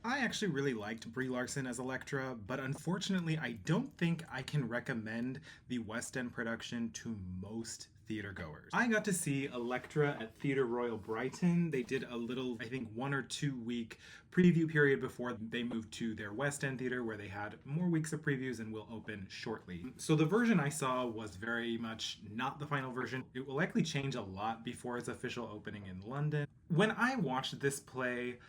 I actually really liked Brie Larson as Elektra, but unfortunately, I don't think I can recommend the West End production to most theater goers. I got to see Elektra at Theatre Royal Brighton. They did a little, I think, 1 or 2 week preview period before they moved to their West End theater, where they had more weeks of previews and will open shortly. So the version I saw was very much not the final version. It will likely change a lot before its official opening in London. When I watched this play,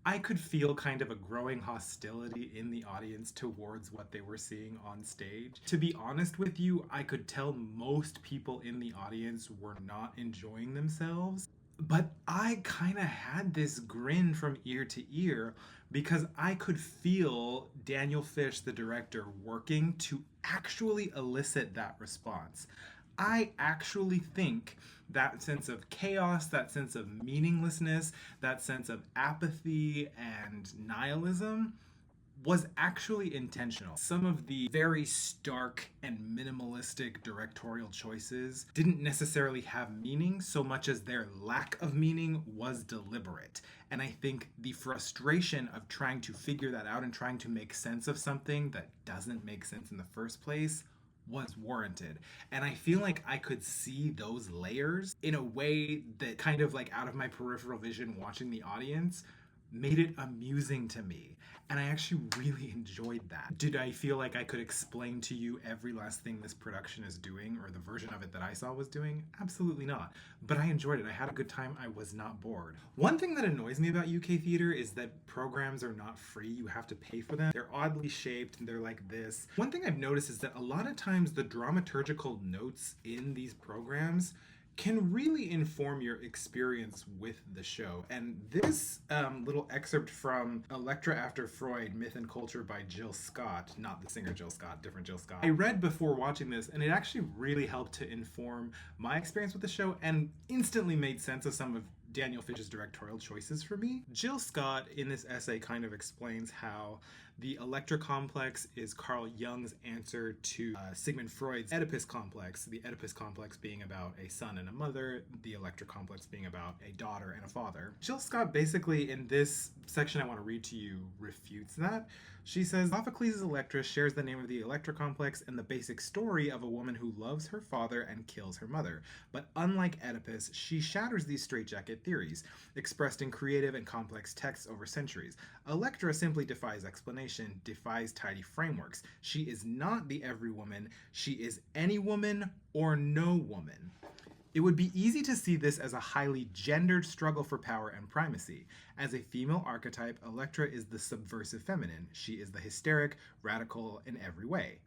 I could feel kind of a growing hostility in the audience towards what they were seeing on stage. To be honest with you, I could tell most people in the audience were not enjoying themselves. But I kind of had this grin from ear to ear because I could feel Daniel Fish, the director, working to actually elicit that response. I actually think that sense of chaos, that sense of meaninglessness, that sense of apathy and nihilism was actually intentional. Some of the very stark and minimalistic directorial choices didn't necessarily have meaning so much as their lack of meaning was deliberate. And I think the frustration of trying to figure that out and trying to make sense of something that doesn't make sense in the first place was warranted. And I feel like I could see those layers in a way that kind of like out of my peripheral vision watching the audience made it amusing to me. And I actually really enjoyed that. Did I feel like I could explain to you every last thing this production is doing or the version of it that I saw was doing? Absolutely not. But I enjoyed it. I had a good time. I was not bored. One thing that annoys me about UK theater is that programs are not free. You have to pay for them. They're oddly shaped and they're like this. One thing I've noticed is that a lot of times the dramaturgical notes in these programs can really inform your experience with the show. And this little excerpt from Elektra After Freud, Myth and Culture by Jill Scott, not the singer Jill Scott, different Jill Scott, I read before watching this, and it actually really helped to inform my experience with the show and instantly made sense of some of Daniel Fish's directorial choices for me. Jill Scott in this essay kind of explains how the Elektra complex is Carl Jung's answer to Sigmund Freud's Oedipus complex, the Oedipus complex being about a son and a mother, the Elektra complex being about a daughter and a father. Jill Scott basically in this section I want to read to you refutes that. She says, Sophocles' Elektra shares the name of the Elektra complex and the basic story of a woman who loves her father and kills her mother. But unlike Oedipus, she shatters these straitjacket theories, expressed in creative and complex texts over centuries. Elektra simply defies explanation, defies tidy frameworks. She is not the every woman. She is any woman or no woman. It would be easy to see this as a highly gendered struggle for power and primacy. As a female archetype, Elektra is the subversive feminine. She is the hysteric, radical in every way.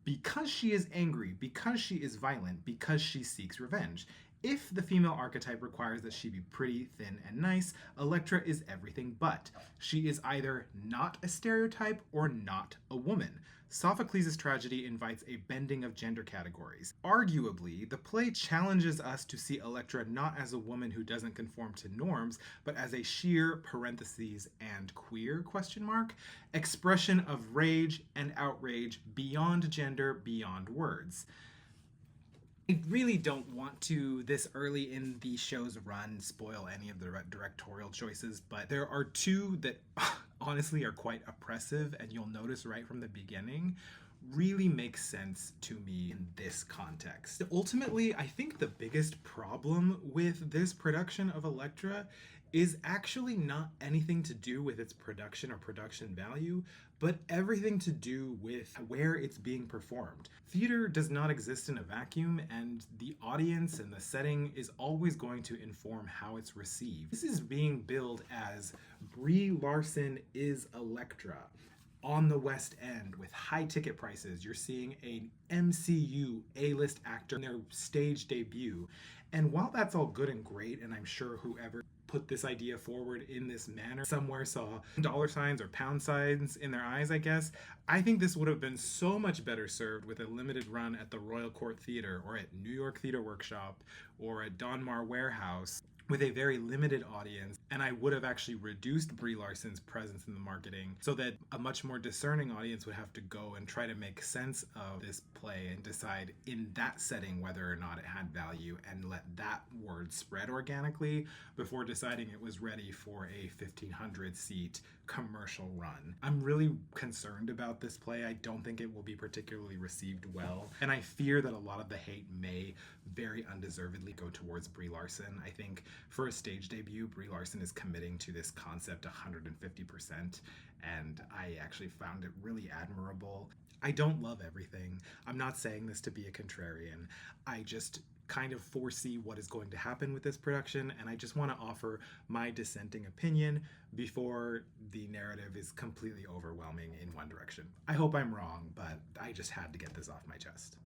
Because she is angry, because she is violent, because she seeks revenge. If the female archetype requires that she be pretty, thin, and nice, Elektra is everything but. She is either not a stereotype or not a woman. Sophocles' tragedy invites a bending of gender categories. Arguably, the play challenges us to see Elektra not as a woman who doesn't conform to norms, but as a sheer parentheses and queer expression of rage and outrage beyond gender, beyond words. I really don't want to, this early in the show's run, spoil any of the directorial choices, but there are two that honestly are quite oppressive, and you'll notice right from the beginning really makes sense to me in this context. Ultimately, I think the biggest problem with this production of Elektra is actually not anything to do with its production or production value, but everything to do with where it's being performed. Theater does not exist in a vacuum, and the audience and the setting is always going to inform how it's received. This is being billed as Brie Larson is Elektra on the West End with high ticket prices. You're seeing an MCU A-list actor in their stage debut. And while that's all good and great, and I'm sure whoever put this idea forward in this manner somewhere saw dollar signs or pound signs in their eyes, I guess, I think this would have been so much better served with a limited run at the Royal Court Theatre or at New York Theatre Workshop or at Donmar Warehouse, with a very limited audience, and I would have actually reduced Brie Larson's presence in the marketing so that a much more discerning audience would have to go and try to make sense of this play and decide in that setting whether or not it had value and let that word spread organically before deciding it was ready for a 1,500 seat commercial run. I'm really concerned about this play. I don't think it will be particularly received well, and I fear that a lot of the hate may very undeservedly go towards Brie Larson. I think for a stage debut, Brie Larson is committing to this concept 150%, and I actually found it really admirable. I don't love everything. I'm not saying this to be a contrarian. I just kind of foresee what is going to happen with this production, and I just want to offer my dissenting opinion before the narrative is completely overwhelming in one direction. I hope I'm wrong, but I just had to get this off my chest.